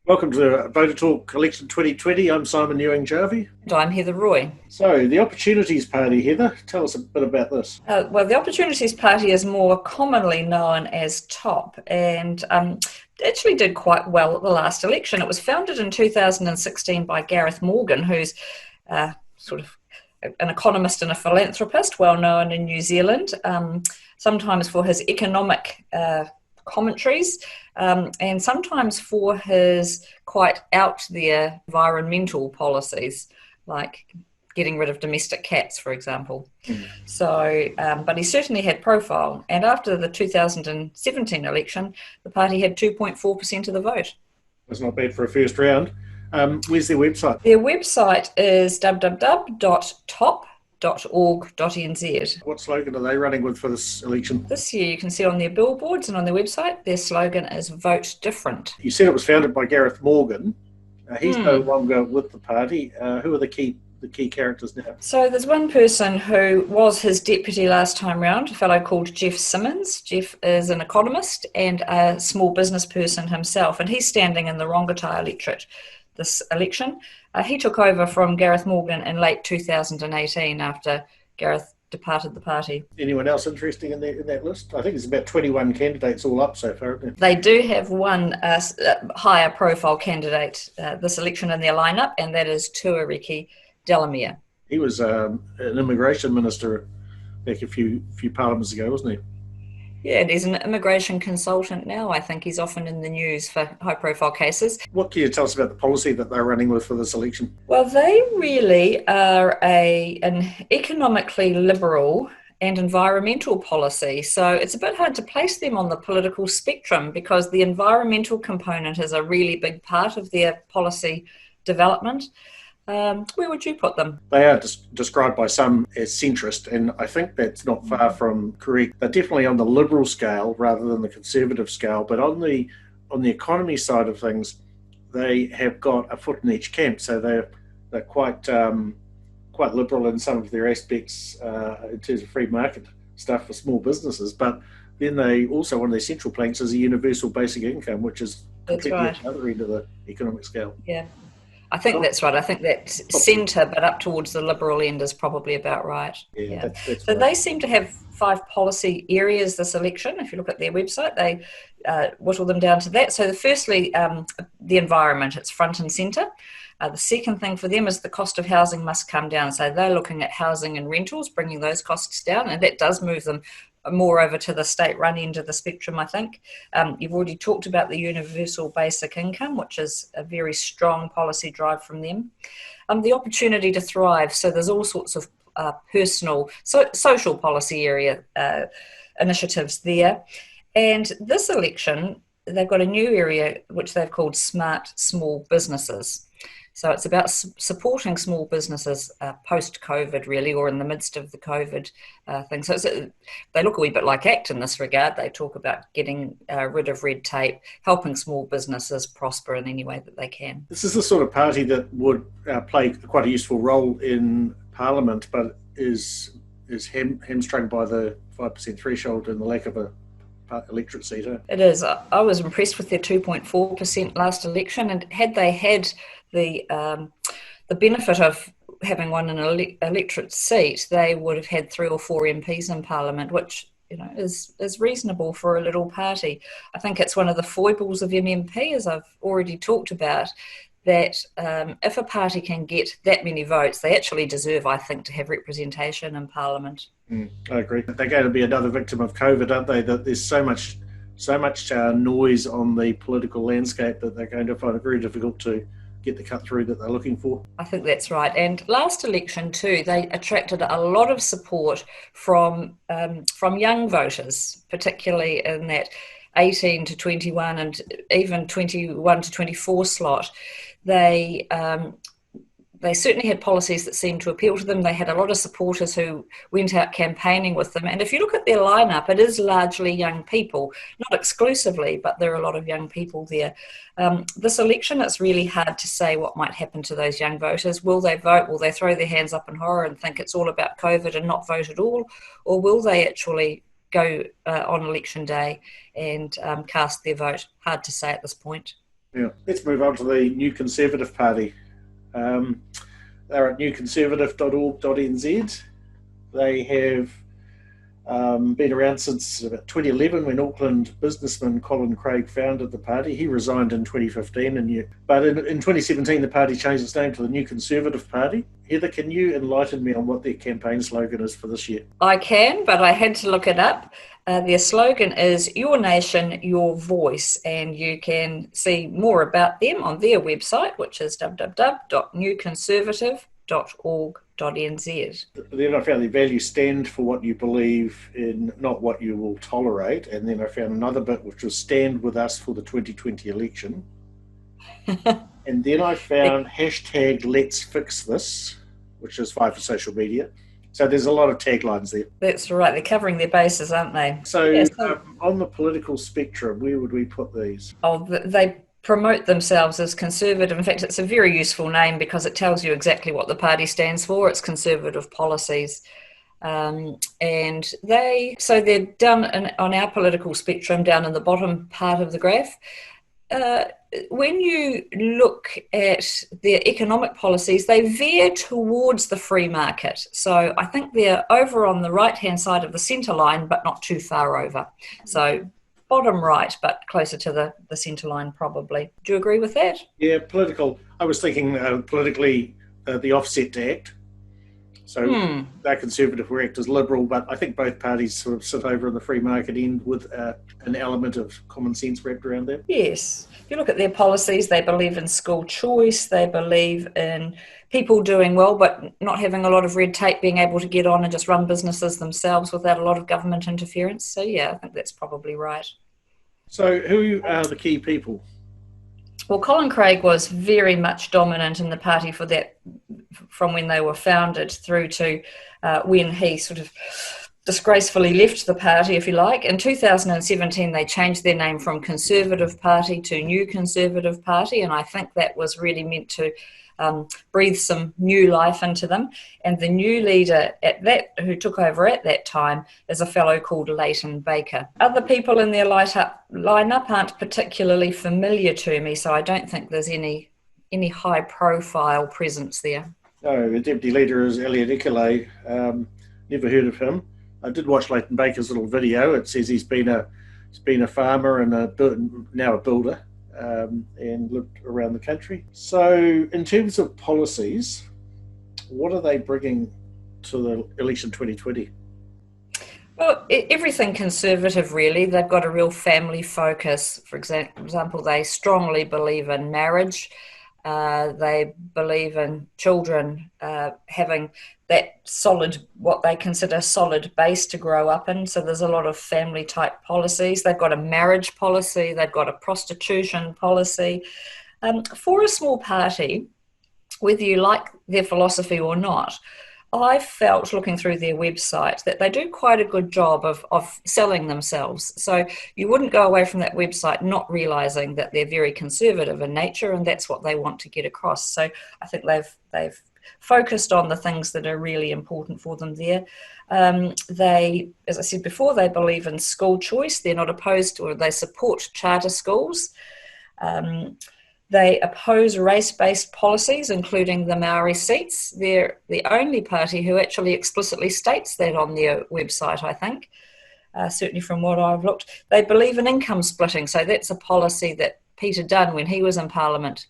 Welcome to VoterTorque Election 2020. I'm Simon Ewing-Jarvie. And I'm Heather Roy. So, the Opportunities Party, Heather, tell us a bit about this. Well, the Opportunities Party is more commonly known as TOP, and actually did quite well at the last election. It was founded in 2016 by Gareth Morgan, who's sort of an economist and a philanthropist, well known in New Zealand, sometimes for his economic commentaries, and sometimes for his quite out there environmental policies, like getting rid of domestic cats, for example. So, but he certainly had profile. And after the 2017 election, the party had 2.4% of the vote. That's not bad for a first round. Where's their website? Their website is www.top.org.nz. What slogan are they running with for this election? This year, you can see on their billboards and on their website, their slogan is Vote Different. You said it was founded by Gareth Morgan. He's no longer with the party. Who are the key characters now? So there's one person who was his deputy last time round, a fellow called Jeff Simmons. Jeff is an economist and a small business person himself, and he's standing in the Rongotai electorate this election. He took over from Gareth Morgan in late 2018 after Gareth departed the party. Anyone else interesting in that list? I think there's about 21 candidates all up so far, isn't there? They do have one higher profile candidate this election in their lineup, and that is Tuariki Delamere. He was an immigration minister back a few parliaments ago, wasn't he? Yeah, and he's an immigration consultant now. I think he's often in the news for high-profile cases. What can you tell us about the policy that they're running with for this election? Well, they really are an economically liberal and environmental policy. So it's a bit hard to place them on the political spectrum because the environmental component is a really big part of their policy development. Where would you put them? They are described by some as centrist, and I think that's not far from correct. They're definitely on the liberal scale rather than the conservative scale, but on the economy side of things, they have got a foot in each camp. So they're quite liberal in some of their aspects in terms of free market stuff for small businesses. But then they also, one of their central planks is a universal basic income, which is completely at the other end of the economic scale. Yeah. I think that's right. I think that centre, but up towards the liberal end is probably about right. Yeah. That's so right. They seem to have 5 policy areas this election. If you look at their website, they whittle them down to that. So firstly, the environment, it's front and centre. The second thing for them is the cost of housing must come down. So they're looking at housing and rentals, bringing those costs down, and that does move them more over to the state-run end of the spectrum, I think. You've already talked about the universal basic income, which is a very strong policy drive from them. The opportunity to thrive, so there's all sorts of personal, social policy area initiatives there. And this election, they've got a new area which they've called Smart Small Businesses. So it's about supporting small businesses post-COVID, really, or in the midst of the COVID thing. So they look a wee bit like ACT in this regard. They talk about getting rid of red tape, helping small businesses prosper in any way that they can. This is the sort of party that would play quite a useful role in Parliament, but is hamstrung by the 5% threshold and the lack of a electorate seat. It is. I was impressed with their 2.4% last election, and had they had the benefit of having won an electorate seat, they would have had 3 or 4 MPs in Parliament, which is reasonable for a little party. I think it's one of the foibles of MMP, as I've already talked about, that if a party can get that many votes, they actually deserve, I think, to have representation in Parliament. I agree. They're going to be another victim of COVID, aren't they? That there's so much noise on the political landscape that they're going to find it very difficult to get the cut through that they're looking for. I think that's right. And last election too, they attracted a lot of support from young voters, particularly in that 18 to 21 and even 21 to 24 slot. They certainly had policies that seemed to appeal to them. They had a lot of supporters who went out campaigning with them. And if you look at their lineup, it is largely young people, not exclusively, but there are a lot of young people there. This election, it's really hard to say what might happen to those young voters. Will they vote? Will they throw their hands up in horror and think it's all about COVID and not vote at all? Or will they actually go on election day and cast their vote? Hard to say at this point. Yeah. Let's move on to the New Conservative Party. Um, they're at newconservative.org.nz. They have been around since about 2011 when Auckland businessman Colin Craig founded the party. He resigned in 2015, but in 2017 the party changed its name to the New Conservative Party. Heather, can you enlighten me on what their campaign slogan is for this year? I can, but I had to look it up. Their slogan is "Your Nation, Your Voice," and you can see more about them on their website, which is www.newconservative.org.nz. Then I found the values stand for what you believe in, not what you will tolerate. And then I found another bit which was stand with us for the 2020 election. And then I found hashtag let's fix this, which is fine for social media. So there's a lot of taglines there. That's right. They're covering their bases, aren't they? So, on the political spectrum, where would we put these? Oh, they promote themselves as conservative. In fact, it's a very useful name because it tells you exactly what the party stands for. It's conservative policies. And they're done on our political spectrum down in the bottom part of the graph. When you look at their economic policies, they veer towards the free market. So I think they're over on the right-hand side of the centre line, but not too far over. So bottom right, but closer to the centre line probably. Do you agree with that? Yeah, political. I was thinking politically the offset to ACT. So they're conservative, we're ACT as liberal, but I think both parties sort of sit over in the free market end with an element of common sense wrapped around them. Yes. If you look at their policies, they believe in school choice, they believe in people doing well, but not having a lot of red tape, being able to get on and just run businesses themselves without a lot of government interference. So, yeah, I think that's probably right. So who are the key people? Well, Colin Craig was very much dominant in the party for that, from when they were founded through to when he sort of disgracefully left the party, if you like. In 2017, they changed their name from Conservative Party to New Conservative Party, and I think that was really meant to breathe some new life into them. And the new leader who took over at that time is a fellow called Leighton Baker. Other people in their lineup aren't particularly familiar to me, so I don't think there's any high-profile presence there. No, the deputy leader is Elliot Ekeley. Never heard of him. I did watch Leighton Baker's little video. It says he's been a farmer and now a builder. And lived around the country. So in terms of policies, what are they bringing to the election 2020? Well, everything conservative, really. They've got a real family focus. For example, they strongly believe in marriage. They believe in children having that what they consider solid base to grow up in. So there's a lot of family type policies. They've got a marriage policy. They've got a prostitution policy. For a small party, whether you like their philosophy or not, I felt, looking through their website, that they do quite a good job of selling themselves. So you wouldn't go away from that website not realising that they're very conservative in nature, and that's what they want to get across. So I think they've focused on the things that are really important for them there. They, as I said before, they believe in school choice. They're not opposed or they support charter schools. They oppose race-based policies, including the Maori seats. They're the only party who actually explicitly states that on their website, I think, certainly from what I've looked. They believe in income splitting, so that's a policy that Peter Dunn, when he was in Parliament,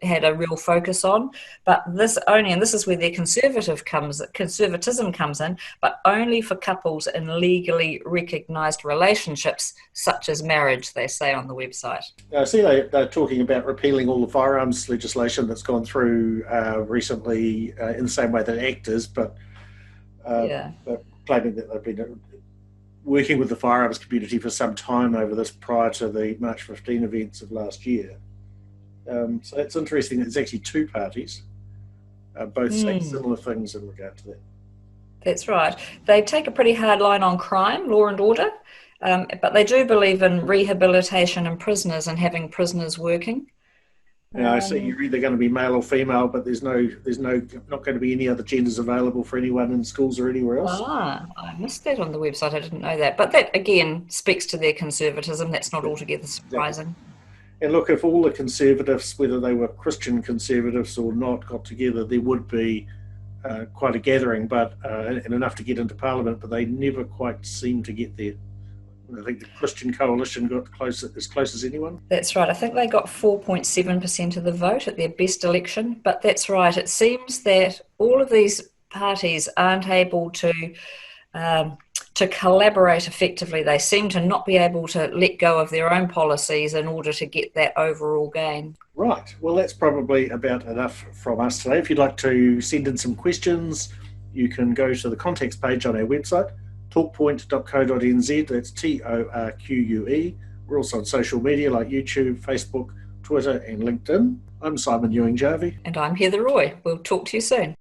had a real focus on, but this is where their conservatism comes in, but only for couples in legally recognised relationships, such as marriage, they say on the website. I see they're talking about repealing all the firearms legislation that's gone through recently in the same way that ACT is, but they're claiming that they've been working with the firearms community for some time over this prior to the March 15 events of last year. So it's interesting that there's actually two parties, both saying similar things in regard to that. That's right. They take a pretty hard line on crime, law and order, but they do believe in rehabilitation and prisoners and having prisoners working. Now, I see you're either going to be male or female, but there's not going to be any other genders available for anyone in schools or anywhere else. I missed that on the website. I didn't know that. But that, again, speaks to their conservatism. That's not altogether surprising. And look, if all the Conservatives, whether they were Christian Conservatives or not, got together, there would be quite a gathering, but and enough to get into Parliament, but they never quite seem to get there. I think the Christian Coalition got as close as anyone. That's right. I think they got 4.7% of the vote at their best election, but that's right. It seems that all of these parties aren't able to collaborate effectively. They seem to not be able to let go of their own policies in order to get that overall gain. Right. Well, that's probably about enough from us today. If you'd like to send in some questions, you can go to the contacts page on our website, torquepoint.co.nz. That's TORQUE. We're also on social media like YouTube, Facebook, Twitter, and LinkedIn. I'm Simon Ewing-Jarvie. And I'm Heather Roy. We'll talk to you soon.